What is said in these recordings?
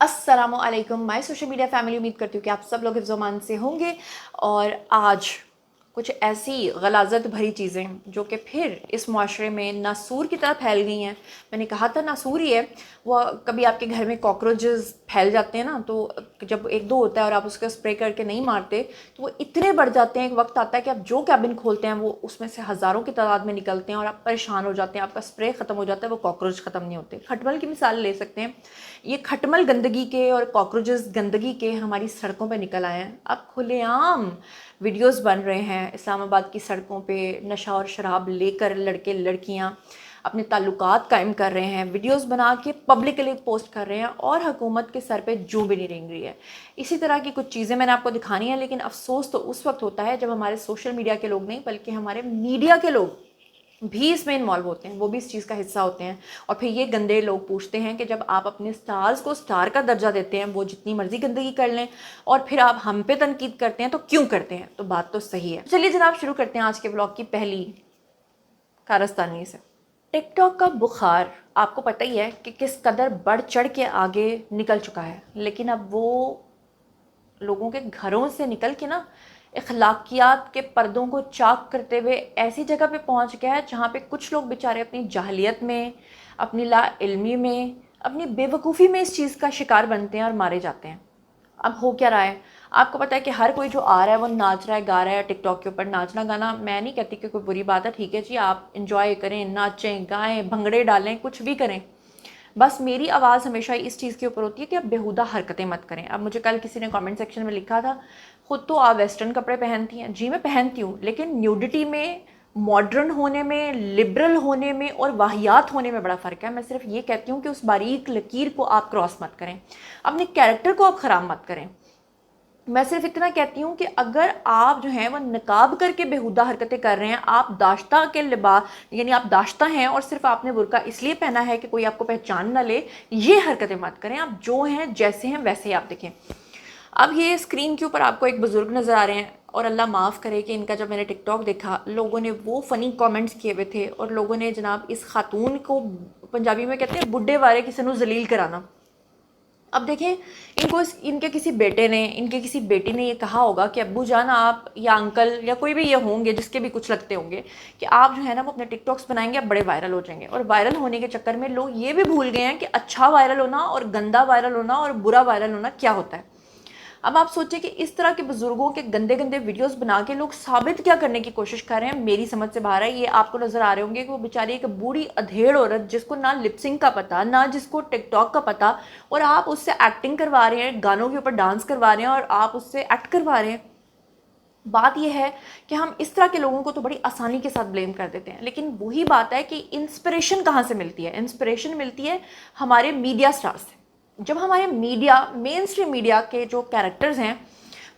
अस्सलाम वालेकुम my social media family. उम्मीद करती हूँ कि आप सब लोग हिफ्ज़ अमान से होंगे। और आज कुछ ऐसी गलाज़त भरी चीज़ें जो कि फिर इस माशरे में नासूर की तरह फैल गई हैं। मैंने कहा था नासूर ही है वो। कभी आपके घर में कॉकरोचेस फैल जाते हैं ना, तो जब एक दो होता है और आप उसका स्प्रे करके नहीं मारते तो वो इतने बढ़ जाते हैं। एक वक्त आता है कि आप जो कैबिन खोलते हैं वो उसमें से हज़ारों की तादाद में निकलते हैं और आप परेशान हो जाते हैं। आपका स्प्रे ख़त्म हो जाता है, वो कॉकरोच ख़त्म नहीं होते। खटमल की मिसाल ले सकते हैं। ये खटमल गंदगी के और कॉकरोचेस गंदगी के हमारी सड़कों पे निकल आए हैं। अब खुलेआम वीडियोस बन रहे हैं इस्लामाबाद की सड़कों पे, नशा और शराब लेकर लड़के लड़कियां अपने ताल्लुकात कायम कर रहे हैं, वीडियोस बना के पब्लिकली पोस्ट कर रहे हैं और हुकूमत के सर पे जूं भी नहीं रेंग रही है। इसी तरह की कुछ चीज़ें मैंने आपको दिखानी है, लेकिन अफसोस तो उस वक्त होता है जब हमारे सोशल मीडिया के लोग नहीं बल्कि हमारे मीडिया के लोग भी इसमें इन्वॉल्व होते हैं, वो भी इस चीज़ का हिस्सा होते हैं। और फिर ये गंदे लोग पूछते हैं कि जब आप अपने स्टार्स को स्टार का दर्जा देते हैं, वो जितनी मर्जी गंदगी कर लें, और फिर आप हम पे तनकीद करते हैं तो क्यों करते हैं। तो बात तो सही है। चलिए जनाब, शुरू करते हैं आज के ब्लॉग की पहली कारस्तानी से। टिकटॉक का बुखार आपको पता ही है कि किस कदर बढ़ चढ़ के आगे निकल चुका है, लेकिन अब वो लोगों के घरों से निकल के ना अखलाकियात के पर्दों को चाक करते हुए ऐसी जगह पे पहुंच गया है जहाँ पे कुछ लोग बेचारे अपनी जाहलियत में, अपनी लाइल्मी में, अपनी बेवकूफ़ी में इस चीज़ का शिकार बनते हैं और मारे जाते हैं। अब हो क्या रहा है, आपको पता है कि हर कोई जो आ रहा है वो नाच रहा है, गा रहा है। टिकटॉक के ऊपर नाचना गाना मैं नहीं कहती कि कोई बुरी बात है, ठीक है जी, आप इंजॉय करें, नाचें गाएं, भंगड़े डालें, कुछ भी करें। बस मेरी आवाज़ हमेशा इस चीज़ के ऊपर होती है कि आप बेहुदा हरकतें मत करें। अब मुझे कल किसी ने कमेंट सेक्शन में लिखा था, खुद तो आप वेस्टर्न कपड़े पहनती हैं। जी मैं पहनती हूँ, लेकिन न्यूडिटी में, मॉडर्न होने में, लिबरल होने में और वाहियात होने में बड़ा फ़र्क है। मैं सिर्फ ये कहती हूँ कि उस बारीक लकीर को आप क्रॉस मत करें, अपने कैरेक्टर को आप ख़राब मत करें। मैं सिर्फ इतना कहती हूँ कि अगर आप जो हैं वो नकाब करके बेहुदा हरकतें कर रहे हैं, आप दाश्ता के लिबास यानी आप दाश्ता हैं और सिर्फ आपने बुर्का इसलिए पहना है कि कोई आपको पहचान ना ले, ये हरकतें मत करें। आप जो हैं जैसे हैं वैसे ही आप दिखें। अब ये स्क्रीन के ऊपर आपको एक बुज़ुर्ग नज़र आ रहे हैं, और अल्लाह माफ़ करे कि इनका जब मैंने टिकटॉक देखा, लोगों ने वो फ़नी कमेंट्स किए हुए थे और लोगों ने जनाब इस खातून को, पंजाबी में कहते हैं बुढ़े वारे किसी को जलील कराना। अब देखें, इनको इनके किसी बेटे ने, इनके किसी बेटी ने ये कहा होगा कि अब्बू जान आप या अंकल या कोई भी ये होंगे जिसके भी कुछ लगते होंगे कि आप जो है ना वो अपने टिकटॉक्स बनाएंगे, आप बड़े वायरल हो जाएंगे। और वायरल होने के चक्कर में लोग ये भी भूल गए हैं कि अच्छा वायरल होना और गंदा वायरल होना और बुरा वायरल होना क्या होता है। अब आप सोचिए कि इस तरह के बुजुर्गों के गंदे गंदे वीडियोस बना के लोग साबित क्या करने की कोशिश कर रहे हैं, मेरी समझ से बाहर है। ये आपको नजर आ रहे होंगे कि वो बेचारी एक बूढ़ी अधेड़ औरत जिसको ना लिपसिंग का पता, ना जिसको टिकटॉक का पता, और आप उससे एक्टिंग करवा रहे हैं, गानों के ऊपर डांस करवा रहे हैं और आप उससे एक्ट करवा रहे हैं। बात यह है कि हम इस तरह के लोगों को तो बड़ी आसानी के साथ ब्लेम कर देते हैं, लेकिन वही बात है कि इंस्पिरेशन कहाँ से मिलती है। इंस्पिरेशन मिलती है हमारे मीडिया स्टार से। जब हमारे मीडिया, मेन स्ट्रीम मीडिया के जो कैरेक्टर्स हैं,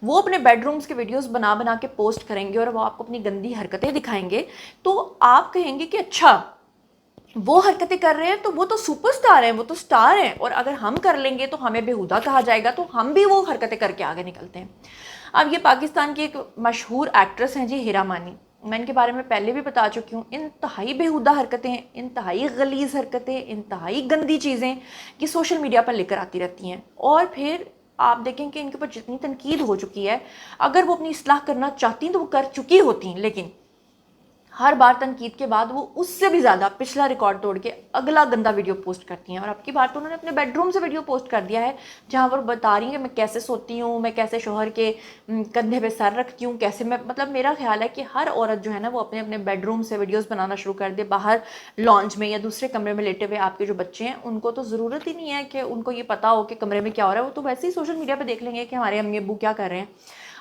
वो अपने बेडरूम्स के वीडियोस बना बना के पोस्ट करेंगे और वो आपको अपनी गंदी हरकतें दिखाएंगे, तो आप कहेंगे कि अच्छा वो हरकतें कर रहे हैं तो वो तो सुपरस्टार हैं, वो तो स्टार हैं, और अगर हम कर लेंगे तो हमें बेहुदा कहा जाएगा, तो हम भी वो हरकतें करके आगे निकलते हैं। अब ये पाकिस्तान की एक मशहूर एक्ट्रेस हैं जी, हीरा मानी। मैं इनके बारे में पहले भी बता चुकी हूँ। इंतहाई बेहुदा हरकतें, इंतहाई गलीज हरकतें, इंतहाई गंदी चीज़ें कि सोशल मीडिया पर लेकर आती रहती हैं। और फिर आप देखें कि इनके ऊपर जितनी तनकीद हो चुकी है, अगर वो अपनी इस्लाह करना चाहती तो वो कर चुकी होती, लेकिन हर बार तनकीद के बाद वो उससे भी ज़्यादा पिछला रिकॉर्ड तोड़ के अगला गंदा वीडियो पोस्ट करती हैं। और अब की बार तो उन्होंने अपने बेडरूम से वीडियो पोस्ट कर दिया है, जहाँ पर बता रही हैं कि मैं कैसे सोती हूँ, मैं कैसे शोहर के कंधे पे सर रखती हूँ, कैसे मैं, मतलब मेरा ख्याल है कि हर औरत जो है ना वो अपने अपने बेडरूम से वीडियोज़ बनाना शुरू कर दे। बाहर लॉन्च में या दूसरे कमरे में लेटे हुए आपके जो बच्चे हैं, उनको तो ज़रूरत ही नहीं है कि उनको ये पता हो कि कमरे में क्या हो रहा है। वो तो वैसे ही सोशल मीडिया पर देख लेंगे कि हमारे अम्मी अब्बू क्या कर रहे हैं।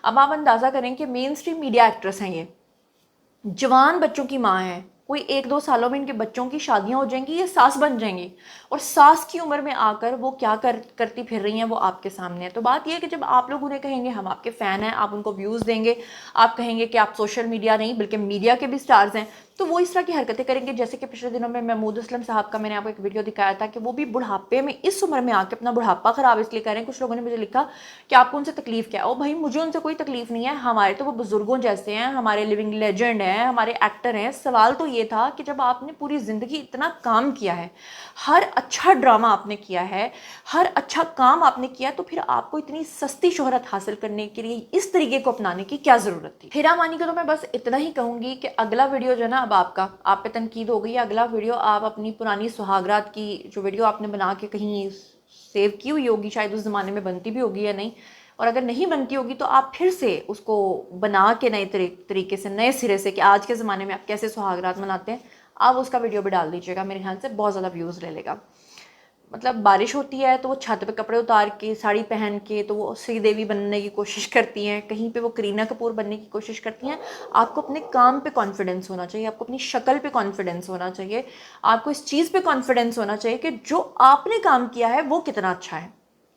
अब आप अंदाज़ा करें कि मेन स्ट्रीम मीडिया एक्ट्रेस हैं, ये जवान बच्चों की माँ है, कोई एक दो सालों में इनके बच्चों की शादियां हो जाएंगी, ये सास बन जाएंगी, और सास की उम्र में आकर वो क्या करती फिर रही हैं वो आपके सामने है। तो बात यह है कि जब आप लोग उन्हें कहेंगे हम आपके फ़ैन हैं, आप उनको व्यूज़ देंगे, आप कहेंगे कि आप सोशल मीडिया नहीं बल्कि मीडिया के भी स्टार्स हैं, तो वो इस तरह की हरकतें करेंगे। जैसे कि पिछले दिनों में महमूद असलम साहब का मैंने आपको एक वीडियो दिखाया था कि वो भी बुढ़ापे में, इस उम्र में आके अपना बुढ़ापा ख़राब इसलिए कर रहे हैं। कुछ लोगों ने मुझे लिखा कि आपको उनसे तकलीफ़ क्या है। ओ भाई, मुझे उनसे कोई तकलीफ़ नहीं है, हमारे तो वो बुज़ुर्गों जैसे हैं, हमारे लिविंग लेजेंड हैं, हमारे एक्टर हैं। सवाल तो ये था कि जब आपने पूरी ज़िंदगी इतना काम किया है, हर अच्छा ड्रामा आपने किया है, हर अच्छा काम आपने किया, तो फिर आपको इतनी सस्ती शोहरत हासिल करने के लिए इस तरीके को अपनाने की क्या ज़रूरत थी। हीरा मानी को तो मैं बस इतना ही कहूँगी कि अगला वीडियो जो है ना, अब आपका, आप पे तनकीद हो गई, अगला वीडियो आप अपनी पुरानी सुहागरात की जो वीडियो आपने बना के कहीं सेव की हुई होगी, शायद उस ज़माने में बनती भी होगी या नहीं, और अगर नहीं बनती होगी तो आप फिर से उसको बना के नए तरीके से, नए सिरे से, कि आज के ज़माने में आप कैसे सुहागरात मनाते हैं, आप उसका वीडियो भी डाल दीजिएगा। मेरे ख्याल से बहुत ज़्यादा व्यूज़ ले लेगा। मतलब बारिश होती है तो वो छत पे कपड़े उतार के, साड़ी पहन के, तो वो श्रीदेवी बनने की कोशिश करती हैं, कहीं पे वो करीना कपूर बनने की कोशिश करती हैं। आपको अपने काम पे कॉन्फिडेंस होना चाहिए, आपको अपनी शक्ल पे कॉन्फिडेंस होना चाहिए, आपको इस चीज़ पे कॉन्फिडेंस होना चाहिए कि जो आपने काम किया है वो कितना अच्छा है,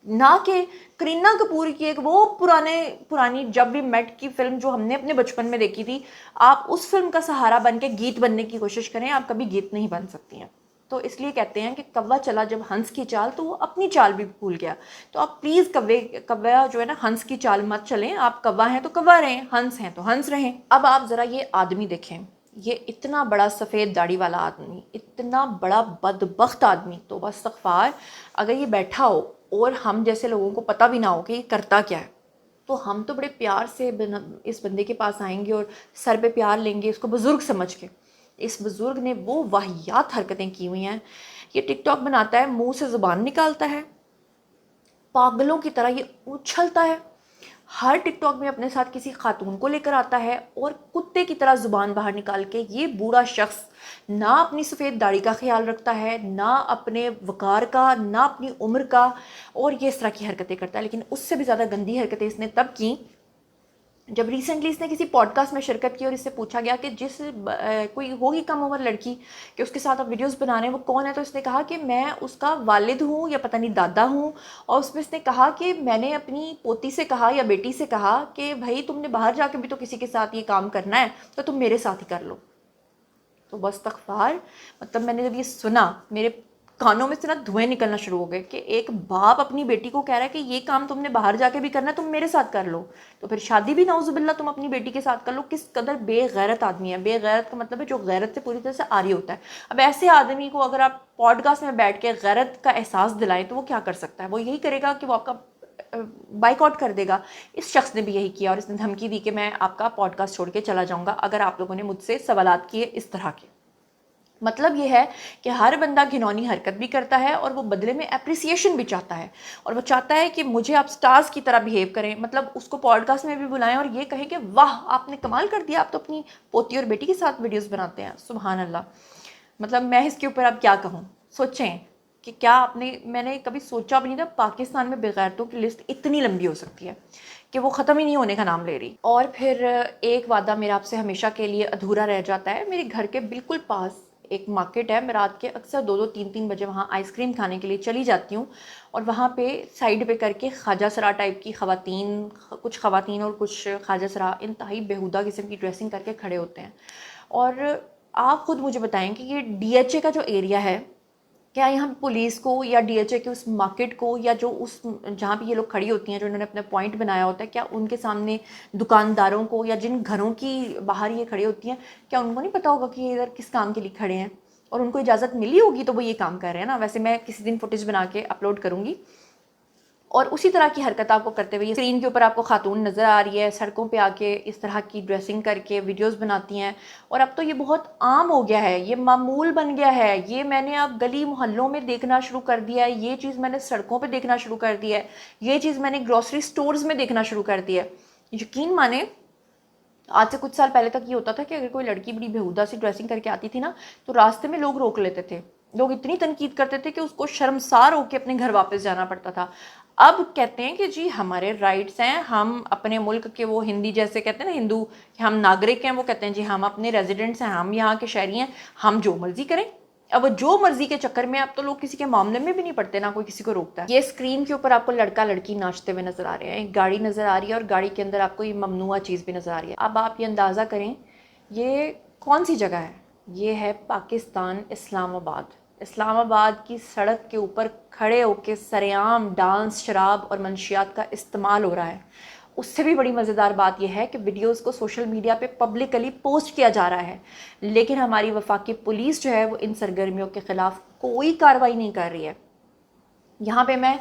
ना कि करीना कपूर की एक वो पुरानी जब भी मेट की फिल्म जो हमने अपने बचपन में देखी थी, आप उस फिल्म का सहारा बन के गीत बनने की कोशिश करें, आप कभी गीत नहीं बन सकती हैं। तो इसलिए कहते हैं कि कौवा चला जब हंस की चाल, तो वो अपनी चाल भी भूल गया। तो आप प्लीज़ कौवा जो है ना, हंस की चाल मत चलें। आप कौवा हैं तो कौवा रहें, हंस हैं तो हंस रहें। अब आप ज़रा ये आदमी देखें, ये इतना बड़ा सफ़ेद दाढ़ी वाला आदमी, इतना बड़ा बदबख्त आदमी, तो बस इस्तग़फ़ार, अगर ये बैठा हो और हम जैसे लोगों को पता भी ना हो कि ये करता क्या है, तो हम तो बड़े प्यार से इस बंदे के पास आएंगे और सर पे प्यार लेंगे, इसको बुज़ुर्ग समझ के। इस बुज़ुर्ग ने वो वाहियात हरकतें की हुई हैं। ये टिकटॉक बनाता है, मुंह से ज़ुबान निकालता है, पागलों की तरह ये उछलता है, हर टिकटॉक में अपने साथ किसी खातून को लेकर आता है और कुत्ते की तरह ज़ुबान बाहर निकाल के ये बूढ़ा शख्स ना अपनी सफ़ेद दाढ़ी का ख्याल रखता है, ना अपने वक़ार का, ना अपनी उम्र का, और ये इस तरह की हरकतें करता है। लेकिन उससे भी ज़्यादा गंदी हरकतें इसने तब की जब रिसेंटली इसने किसी पॉडकास्ट में शिरकत की और इससे पूछा गया कि कोई होगी कम उम्र लड़की कि उसके साथ आप वीडियोस बना रहे हैं, वो कौन है, तो इसने कहा कि मैं उसका वालिद हूँ या पता नहीं दादा हूँ। और उसमें इसने कहा कि मैंने अपनी पोती से कहा या बेटी से कहा कि भाई तुमने बाहर जाके भी तो किसी के साथ ये काम करना है, तो तुम मेरे साथ ही कर लो। तो बस इस्तग़फ़ार, मतलब मैंने जब ये सुना, मेरे कानों में से ना धुएं निकलना शुरू हो गए कि एक बाप अपनी बेटी को कह रहा है कि ये काम तुमने बाहर जाके भी करना है, तुम मेरे साथ कर लो, तो फिर शादी भी नाउज़ुबिल्लाह तुम अपनी बेटी के साथ कर लो। किस कदर बेगैरत आदमी है। बेगैरत का मतलब है जो गैरत से पूरी तरह से आरी होता है। अब ऐसे आदमी को अगर आप पॉडकास्ट में बैठ के गैरत का एहसास दिलाएं तो वो क्या कर सकता है? वो यही करेगा कि वो आपका बाइकआउट कर देगा। इस शख्स ने भी यही किया और इसने धमकी दी कि मैं आपका पॉडकास्ट छोड़ के चला जाऊँगा अगर आप लोगों ने मुझसे सवालात किए इस तरह के। मतलब ये है कि हर बंदा घिनौनी हरकत भी करता है और वो बदले में एप्रिसिएशन भी चाहता है, और वो चाहता है कि मुझे आप स्टार्स की तरह बिहेव करें, मतलब उसको पॉडकास्ट में भी बुलाएं और ये कहें कि वाह आपने कमाल कर दिया, आप तो अपनी पोती और बेटी के साथ वीडियोस बनाते हैं, सुभान अल्लाह। मतलब मैं इसके ऊपर अब क्या कहूँ। सोचें कि क्या मैंने कभी सोचा भी नहीं था पाकिस्तान में बेगैरतों की लिस्ट इतनी लंबी हो सकती है कि वो ख़त्म ही नहीं होने का नाम ले रही। और फिर एक वादा मेरा आपसे हमेशा के लिए अधूरा रह जाता है। मेरे घर के बिल्कुल पास एक मार्केट है, मैं रात के अक्सर 2-2 3-3 बजे वहाँ आइसक्रीम खाने के लिए चली जाती हूँ, और वहाँ पे साइड पे करके ख्वाजा सरा टाइप की कुछ ख़वातीन और कुछ ख्वाजा सरा इंतहाई बेहुदा किस्म की ड्रेसिंग करके खड़े होते हैं। और आप ख़ुद मुझे बताएं कि ये डीएचए का जो एरिया है, क्या यहाँ पुलिस को या डीएचए के उस मार्केट को या जो उस जहाँ पे ये लोग खड़ी होती हैं जो इन्होंने अपना पॉइंट बनाया होता है, क्या उनके सामने दुकानदारों को या जिन घरों की बाहर ये खड़ी होती हैं, क्या उनको नहीं पता होगा कि ये इधर किस काम के लिए खड़े हैं, और उनको इजाज़त मिली होगी तो वो ये काम कर रहे हैं ना। वैसे मैं किसी दिन फुटेज बना के अपलोड करूँगी। और उसी तरह की हरकत आपको करते हुए स्क्रीन के ऊपर आपको खातून नज़र आ रही है, सड़कों पे आके इस तरह की ड्रेसिंग करके वीडियोस बनाती हैं। और अब तो ये बहुत आम हो गया है, ये मामूल बन गया है। ये मैंने अब गली मोहल्लों में देखना शुरू कर दिया है, ये चीज़ मैंने सड़कों पे देखना शुरू कर दिया है, ये चीज़ मैंने ग्रॉसरी स्टोर्स में देखना शुरू कर दिया है। यकीन माने, आज से कुछ साल पहले तक ये होता था कि अगर कोई लड़की बड़ी बेहुदा सी ड्रेसिंग करके आती थी ना, तो रास्ते में लोग रोक लेते थे, लोग इतनी तनकीद करते थे कि उसको शर्मसार होकर अपने घर वापस जाना पड़ता था। अब कहते हैं कि जी हमारे राइट्स हैं, हम अपने मुल्क के, वो हिंदी जैसे कहते हैं ना हिंदू, कि हम नागरिक हैं, वो कहते हैं जी हम अपने रेजिडेंट्स हैं, हम यहाँ के शहरी हैं, हम जो मर्जी करें। अब वो जो मर्जी के चक्कर में अब तो लोग किसी के मामले में भी नहीं पड़ते, ना कोई किसी को रोकता है। ये स्क्रीन के ऊपर आपको लड़का लड़की नाचते हुए नजर आ रहे हैं, एक गाड़ी नजर आ रही है और गाड़ी के अंदर आपको ये ममनुआ चीज़ भी नजर आ रही है। अब आप ये अंदाज़ा करें ये कौन सी जगह है, یہ ہے پاکستان، اسلام آباد۔ اسلام آباد کی سڑک کے اوپر کھڑے ہو کے سرعام ڈانس، شراب اور منشیات کا استعمال ہو رہا ہے۔ اس سے بھی بڑی مزیدار بات یہ ہے کہ ویڈیوز کو سوشل میڈیا پہ پبلکلی پوسٹ کیا جا رہا ہے، لیکن ہماری وفاقی پولیس جو ہے وہ ان سرگرمیوں کے خلاف کوئی کارروائی نہیں کر رہی ہے۔ یہاں پہ میں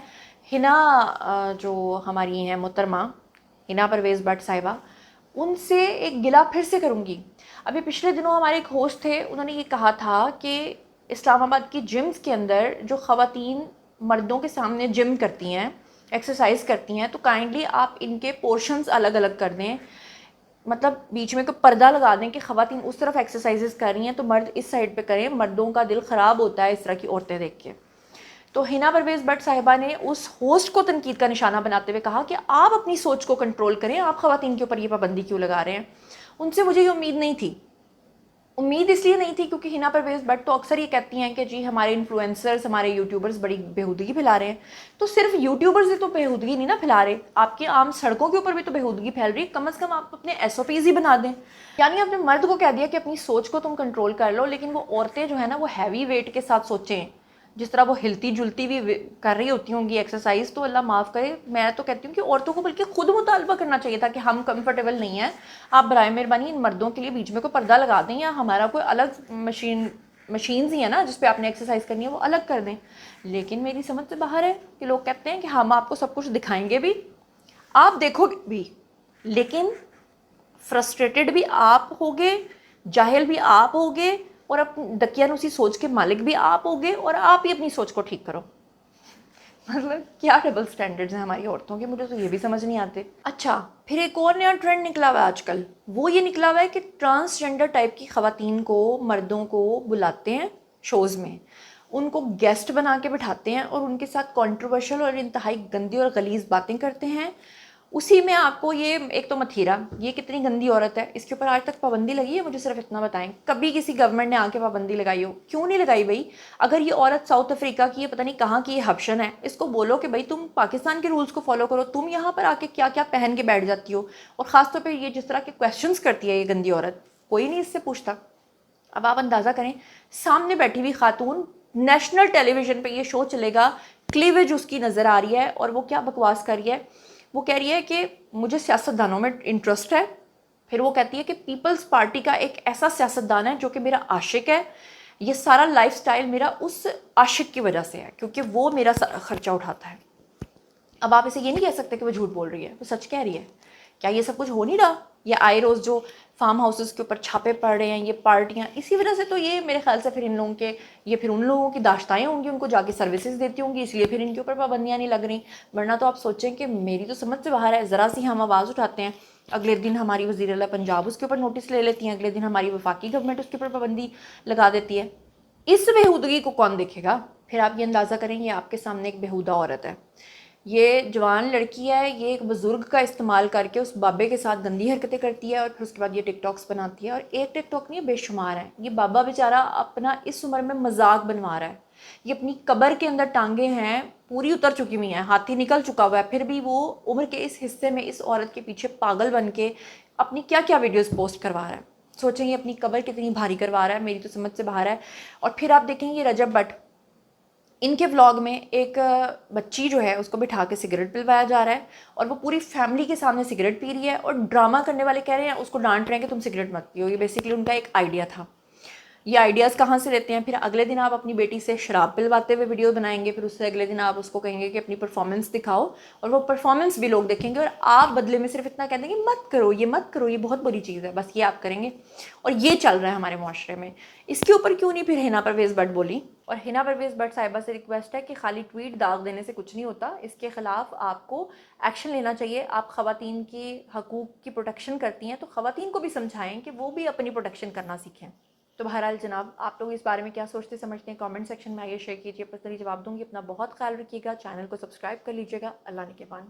ہنا جو ہماری ہیں محترمہ ہنا پرویز بٹ صاحبہ، ان سے ایک گلہ پھر سے کروں گی۔ ابھی پچھلے دنوں ہمارے ایک ہوسٹ تھے، انہوں نے یہ کہا تھا کہ اسلام آباد کی جمز کے اندر جو خواتین مردوں کے سامنے جم کرتی ہیں، ایکسرسائز کرتی ہیں، تو کائنڈلی آپ ان کے پورشنز الگ الگ کر دیں، مطلب بیچ میں کوئی پردہ لگا دیں کہ خواتین اس طرف ایکسرسائزز کر رہی ہیں تو مرد اس سائڈ پہ کریں۔ مردوں کا دل خراب ہوتا ہے اس طرح کی عورتیں دیکھ کے۔ تو ہنا پرویز بٹ صاحبہ نے اس ہوسٹ کو تنقید کا نشانہ بناتے ہوئے کہا کہ آپ اپنی سوچ کو کنٹرول کریں، آپ خواتین کے اوپر یہ پابندی کیوں لگا رہے ہیں؟ ان سے مجھے یہ امید نہیں تھی۔ امید اس لیے نہیں تھی کیونکہ ہنا پرویز بٹ تو اکثر یہ کہتی ہیں کہ جی ہمارے انفلوئنسرز، ہمارے یوٹیوبرز بڑی بےہودگی پھیلا رہے ہیں۔ تو صرف یوٹیوبرز ہی تو بےہودگی نہیں نا پھیلا رہے، آپ کے عام سڑکوں کے اوپر بھی تو بےہودگی پھیل رہی ہے۔ کم از کم آپ اپنے SOPs ہی بنا دیں۔ یعنی اپنے مرد کو کہہ دیا کہ اپنی سوچ کو تم کنٹرول کر لو، لیکن وہ عورتیں جو ہے نا وہ ہیوی ویٹ کے ساتھ سوچیں، جس طرح وہ ہلتی جلتی بھی کر رہی ہوتی ہوں گی ایکسرسائز، تو اللہ معاف کرے، میں تو کہتی ہوں کہ عورتوں کو بلکہ خود مطالبہ کرنا چاہیے تھا کہ ہم کمفرٹیبل نہیں ہیں، آپ برائے مہربانی ان مردوں کے لیے بیچ میں کوئی پردہ لگا دیں، یا ہمارا کوئی الگ مشینز ہی ہیں نا جس پہ آپ نے ایکسرسائز کرنی ہے وہ الگ کر دیں۔ لیکن میری سمجھ سے باہر ہے کہ لوگ کہتے ہیں کہ ہم آپ کو سب کچھ دکھائیں گے بھی، آپ دیکھو گے بھی، لیکن فرسٹریٹڈ بھی آپ ہوگے، جاہل بھی آپ ہوگے، اور دقیانوسی سوچ کے مالک بھی آپ ہوگے، اور آپ ہی اپنی سوچ کو ٹھیک کرو۔ مطلب کیا ڈبل سٹینڈرڈز ہیں ہماری عورتوں کے، مجھے تو یہ بھی سمجھ نہیں آتے۔ اچھا، پھر ایک اور نیا ٹرینڈ نکلا ہوا ہے آج کل، وہ یہ نکلا ہوا ہے کہ ٹرانسجنڈر ٹائپ کی خواتین کو، مردوں کو بلاتے ہیں شوز میں، ان کو گیسٹ بنا کے بٹھاتے ہیں اور ان کے ساتھ کنٹروورشل اور انتہائی گندی اور غلیظ باتیں کرتے ہیں۔ اسی میں آپ کو یہ ایک تو متھیرا، یہ کتنی گندی عورت ہے، اس کے اوپر آج تک پابندی لگی ہے؟ مجھے صرف اتنا بتائیں، کبھی کسی گورنمنٹ نے آ کے پابندی لگائی ہو؟ کیوں نہیں لگائی بھائی؟ اگر یہ عورت ساؤتھ افریقہ کی ہے، پتہ نہیں کہاں کی، یہ حبشن ہے، اس کو بولو کہ بھائی تم پاکستان کے رولز کو فالو کرو، تم یہاں پر آ کے کیا کیا پہن کے بیٹھ جاتی ہو، اور خاص طور پہ یہ جس طرح کے کویسچنس کرتی ہے یہ گندی عورت، کوئی نہیں اس سے پوچھتا۔ اب آپ اندازہ کریں، سامنے بیٹھی ہوئی خاتون، نیشنل ٹیلی ویژن پہ یہ شو چلے گا، کلیویج اس کی نظر آ رہی ہے، اور وہ کیا بکواس کر رہی ہے، وہ کہہ رہی ہے کہ مجھے سیاست دانوں میں انٹرسٹ ہے، پھر وہ کہتی ہے کہ پیپلز پارٹی کا ایک ایسا سیاست دان ہے جو کہ میرا عاشق ہے، یہ سارا لائف سٹائل میرا اس عاشق کی وجہ سے ہے کیونکہ وہ میرا سارا خرچہ اٹھاتا ہے۔ اب آپ اسے یہ نہیں کہہ سکتے کہ وہ جھوٹ بول رہی ہے، وہ سچ کہہ رہی ہے۔ کیا یہ سب کچھ ہو نہیں رہا؟ یہ آئے روز جو فارم ہاؤسز کے اوپر چھاپے پڑ رہے ہیں، یہ پارٹیاں، اسی وجہ سے تو یہ میرے خیال سے پھر ان لوگوں کے، یہ پھر ان لوگوں کی داشتائیں ہوں گی، ان کو جا کے سروسز دیتی ہوں گی، اس لیے پھر ان کے اوپر پابندیاں نہیں لگ رہی۔ ورنہ تو آپ سوچیں کہ میری تو سمجھ سے باہر ہے، ذرا سی ہم آواز اٹھاتے ہیں، اگلے دن ہماری وزیر اعلیٰ پنجاب اس کے اوپر نوٹس لے لیتی ہیں، اگلے دن ہماری وفاقی گورنمنٹ اس کے اوپر پابندی لگا دیتی ہے۔ اس بےہودگی کو کون دیکھے گا؟ پھر آپ یہ اندازہ کریں، یہ آپ کے سامنے ایک بےہودہ عورت ہے، یہ جوان لڑکی ہے، یہ ایک بزرگ کا استعمال کر کے اس بابے کے ساتھ گندی حرکتیں کرتی ہے، اور پھر اس کے بعد یہ ٹک ٹاکس بناتی ہے، اور ایک ٹک ٹاک نہیں، بے شمار ہیں۔ یہ بابا بیچارہ اپنا اس عمر میں مذاق بنوا رہا ہے، یہ اپنی قبر کے اندر ٹانگیں ہیں پوری اتر چکی ہوئی ہیں، ہاتھی نکل چکا ہوا ہے، پھر بھی وہ عمر کے اس حصے میں اس عورت کے پیچھے پاگل بن کے اپنی کیا کیا ویڈیوز پوسٹ کروا رہا ہے۔ سوچیں یہ اپنی قبر کتنی بھاری کروا رہا ہے، میری تو سمجھ سے باہر ہے۔ اور پھر آپ دیکھیں یہ رجب بٹ، ان کے ولاگ میں ایک بچی جو ہے اس کو بٹھا کے سگریٹ پلوایا جا رہا ہے، اور وہ پوری فیملی کے سامنے سگریٹ پی رہی ہے، اور ڈرامہ کرنے والے کہہ رہے ہیں اس کو ڈانٹ رہے ہیں کہ تم سگریٹ مت پیو۔ یہ بیسیکلی ان کا ایک آئیڈیا تھا۔ یہ آئیڈیاز کہاں سے لیتے ہیں؟ پھر اگلے دن آپ اپنی بیٹی سے شراب پلواتے ہوئے ویڈیو بنائیں گے، پھر اس سے اگلے دن آپ اس کو کہیں گے کہ اپنی پرفارمنس دکھاؤ، اور وہ پرفارمنس بھی لوگ دیکھیں گے، اور آپ بدلے میں صرف اتنا کہہ دیں گے مت کرو، یہ مت کرو، یہ بہت بری چیز ہے، بس یہ آپ کریں گے۔ اور یہ چل رہا ہے ہمارے معاشرے میں۔ اس کے اوپر کیوں نہیں پھر ہنا پرویز بٹ بولی؟ اور ہنا پرویز بٹ صاحبہ سے ریکویسٹ ہے کہ خالی ٹویٹ داغ دینے سے کچھ نہیں ہوتا، اس کے خلاف آپ کو ایکشن لینا چاہیے۔ آپ خواتین کی حقوق کی پروٹیکشن کرتی ہیں تو خواتین کو بھی سمجھائیں کہ وہ بھی اپنی پروٹیکشن کرنا سیکھیں۔ تو بہرحال جناب، آپ لوگ اس بارے میں کیا سوچتے سمجھتے ہیں؟ کامنٹ سیکشن میں آئیے شیئر کیجیے، پسندی جواب دوں گی۔ اپنا بہت خیال رکھیے گا، چینل کو سبسکرائب کر لیجیے گا۔ اللہ نگہبان۔